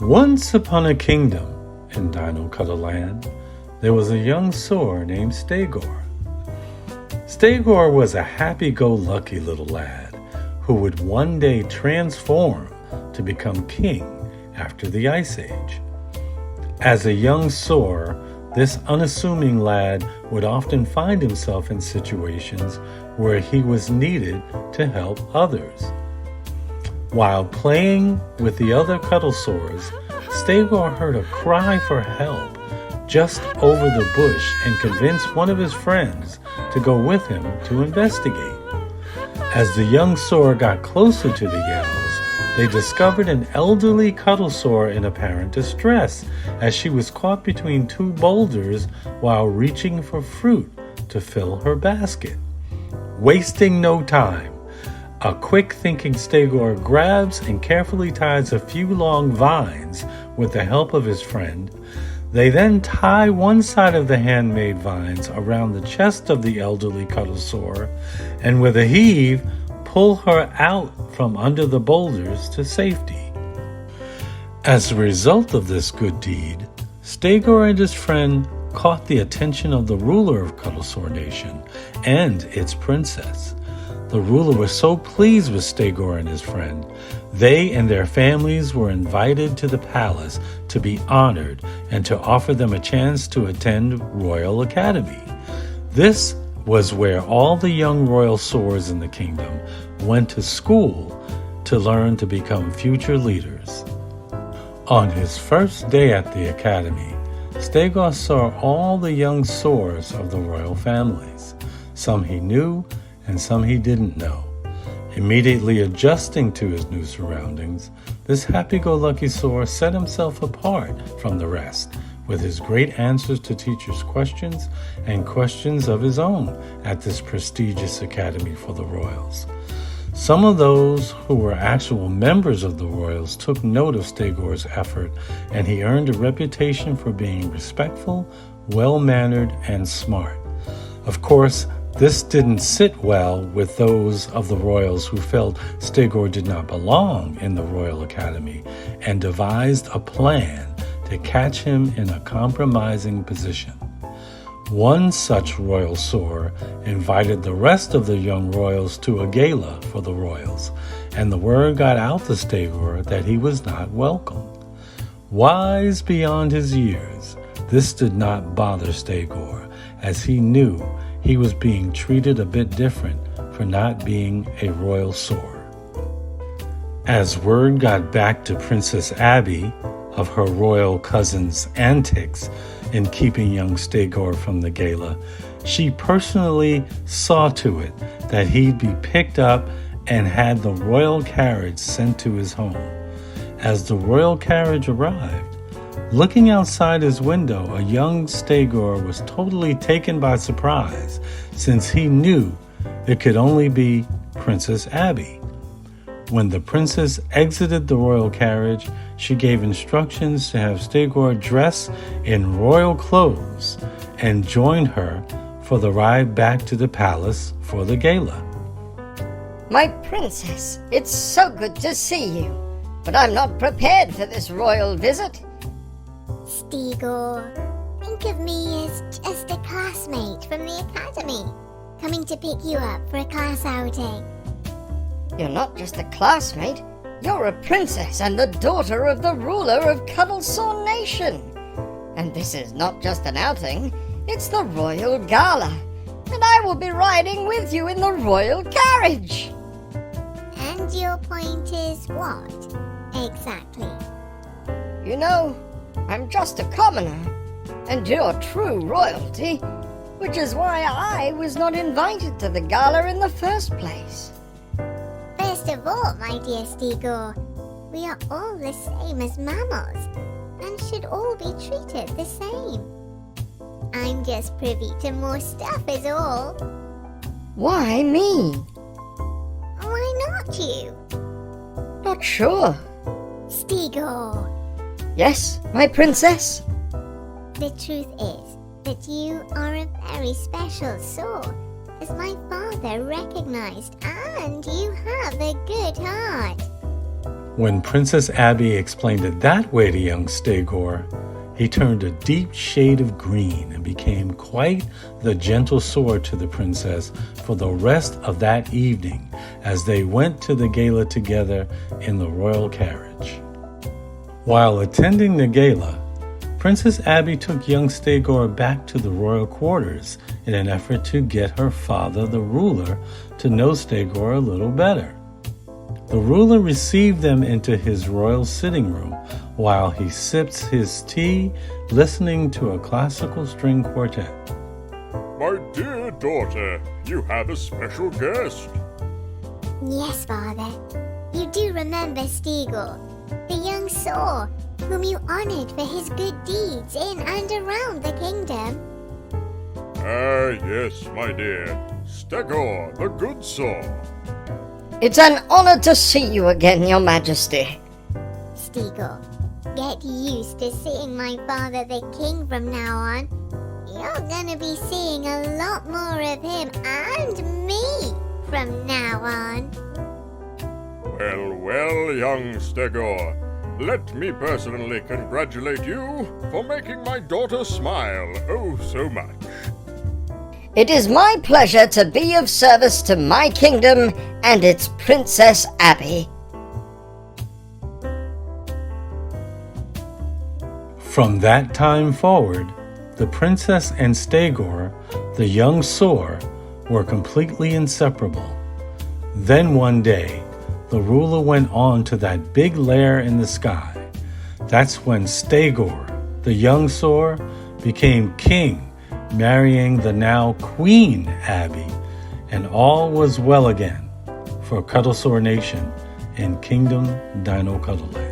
Once upon a kingdom in Dino Cuddle Land, there was a young Saur named Stagor. Stagor was a happy-go-lucky little lad who would one day transform to become king after the Ice Age. As a young Saur, this unassuming lad would often find himself in situations where he was needed to help others. While playing with the other Cuddlesaurs, Stagor heard a cry for help just over the bush and convinced one of his friends to go with him to investigate. As the young Saur got closer to the yells, they discovered an elderly Cuddlesaur in apparent distress as she was caught between two boulders while reaching for fruit to fill her basket. Wasting no time, a quick-thinking Stagor grabs and carefully ties a few long vines with the help of his friend. They then tie one side of the handmade vines around the chest of the elderly Cuddlesaur and with a heave, pull her out from under the boulders to safety. As a result of this good deed, Stagor and his friend caught the attention of the ruler of Cuddlesaur Nation and its princess. The ruler was so pleased with Stagor and his friend, they and their families were invited to the palace to be honored and to offer them a chance to attend Royal Academy. This was where all the young royal Saurs in the kingdom went to school to learn to become future leaders. On his first day at the academy, Stagor saw all the young Saurs of the royal families. Some he knew and some he didn't know. Immediately adjusting to his new surroundings, this happy-go-lucky Saur set himself apart from the rest with his great answers to teachers' questions and questions of his own at this prestigious academy for the royals. Some of those who were actual members of the royals took note of Stagor's effort, and he earned a reputation for being respectful, well-mannered, and smart. Of course, this didn't sit well with those of the royals who felt Stagor did not belong in the Royal Academy and devised a plan to catch him in a compromising position. One such royal Saur invited the rest of the young royals to a gala for the royals, and the word got out to Stagor that he was not welcome. Wise beyond his years, this did not bother Stagor, as he knew he was being treated a bit different for not being a royal Saur. As word got back to Princess Abby of her royal cousin's antics in keeping young Stagor from the gala, she personally saw to it that he'd be picked up and had the royal carriage sent to his home. As the royal carriage arrived, looking outside his window, a young Stagor was totally taken by surprise, since he knew it could only be Princess Abby. When the princess exited the royal carriage, she gave instructions to have Stagor dress in royal clothes and join her for the ride back to the palace for the gala. My princess, it's so good to see you, but I'm not prepared for this royal visit. Stagor, think of me as just a classmate from the academy, coming to pick you up for a class outing. You're not just a classmate, you're a princess and the daughter of the ruler of Cuddlesaur Nation. And this is not just an outing, it's the royal gala, and I will be riding with you in the royal carriage. And your point is what, exactly? You know, I'm just a commoner, and you're true royalty, which is why I was not invited to the gala in the first place. First of all, my dear Stagor, we are all the same as mammals, and should all be treated the same. I'm just privy to more stuff is all. Why me? Why not you? Not sure. Stagor, Yes, my princess? the truth is that you are a very special Saur, as my father recognized, and you have a good heart. When Princess Abby explained it that way to young Stegor, he turned a deep shade of green and became quite the gentle Saur to the princess for the rest of that evening as they went to the gala together in the royal carriage. While attending the gala, Princess Abby took young Stegor back to the royal quarters in an effort to get her father, the ruler, to know Stegor a little better. The ruler received them into his royal sitting room while he sips his tea, listening to a classical string quartet. My dear daughter, you have a special guest. Yes, Father. You do remember Stegor, the young Saur, whom you honored for his good deeds in and around the kingdom. Ah, yes, my dear. Stegor, the good Saur. It's an honor to see you again, Your Majesty. Stegor, get used to seeing my father the king from now on. You're gonna be seeing a lot more of him and me from now on. Well, well, young Stegor. Let me personally congratulate you for making my daughter smile oh so much. It is my pleasure to be of service to my kingdom and its Princess Abby. From that time forward, the princess and Stegor, the young Saur, were completely inseparable. Then one day, the ruler went on to that big lair in the sky. That's when Stegor, the young Saur, became king, marrying the now Queen Abby, and all was well again for Cuddle Saur Nation in Kingdom Dino Cuddleland.